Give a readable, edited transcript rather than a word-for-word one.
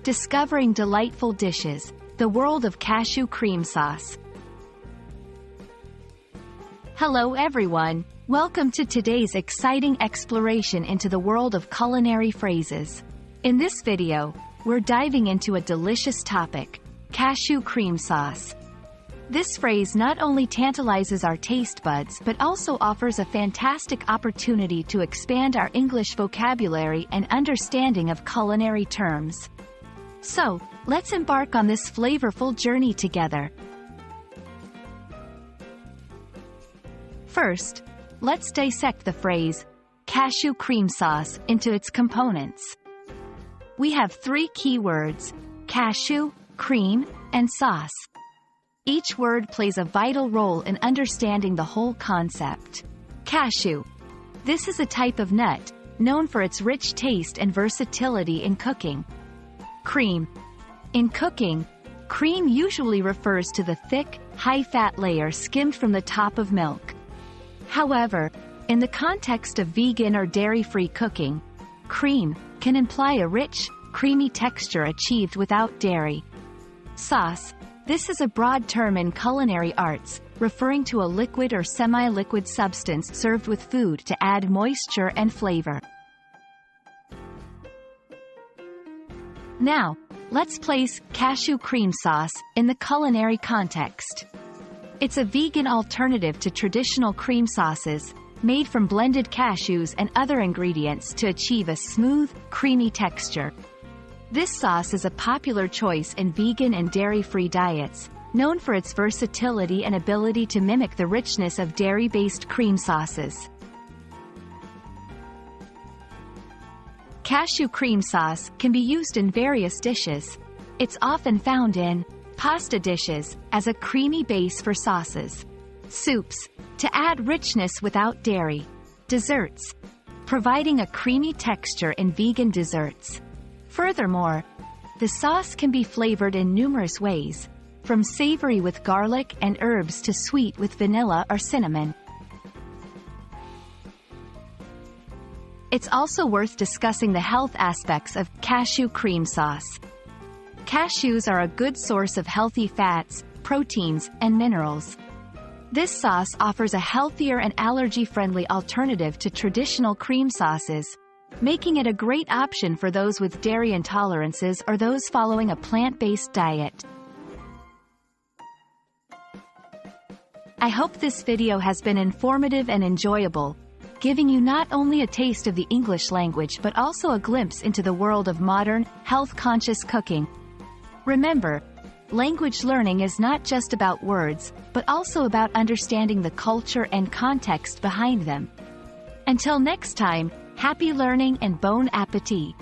Discovering delightful dishes, the world of cashew cream sauce. Hello everyone, welcome to today's exciting exploration into the world of culinary phrases. In this video, we're diving into a delicious topic, cashew cream sauce. This phrase not only tantalizes our taste buds but also offers a fantastic opportunity to expand our English vocabulary and understanding of culinary terms. So, let's embark on this flavorful journey together. First, let's dissect the phrase, cashew cream sauce, into its components. We have three key words, cashew, cream, and sauce. Each word plays a vital role in understanding the whole concept. Cashew. This is a type of nut, known for its rich taste and versatility in cooking. Cream. In cooking, cream usually refers to the thick, high-fat layer skimmed from the top of milk. However, in the context of vegan or dairy-free cooking, cream can imply a rich, creamy texture achieved without dairy. Sauce. This is a broad term in culinary arts, referring to a liquid or semi-liquid substance served with food to add moisture and flavor. Now, let's place cashew cream sauce in the culinary context. It's a vegan alternative to traditional cream sauces, made from blended cashews and other ingredients to achieve a smooth, creamy texture. This sauce is a popular choice in vegan and dairy-free diets, known for its versatility and ability to mimic the richness of dairy-based cream sauces. Cashew cream sauce can be used in various dishes. It's often found in pasta dishes, as a creamy base for sauces. Soups, to add richness without dairy. Desserts, providing a creamy texture in vegan desserts. Furthermore, the sauce can be flavored in numerous ways, from savory with garlic and herbs to sweet with vanilla or cinnamon. It's also worth discussing the health aspects of cashew cream sauce. Cashews are a good source of healthy fats, proteins, and minerals. This sauce offers a healthier and allergy-friendly alternative to traditional cream sauces, making it a great option for those with dairy intolerances or those following a plant-based diet. I hope this video has been informative and enjoyable, giving you not only a taste of the English language but also a glimpse into the world of modern, health-conscious cooking. Remember, language learning is not just about words, but also about understanding the culture and context behind them. Until next time, happy learning and bon appétit!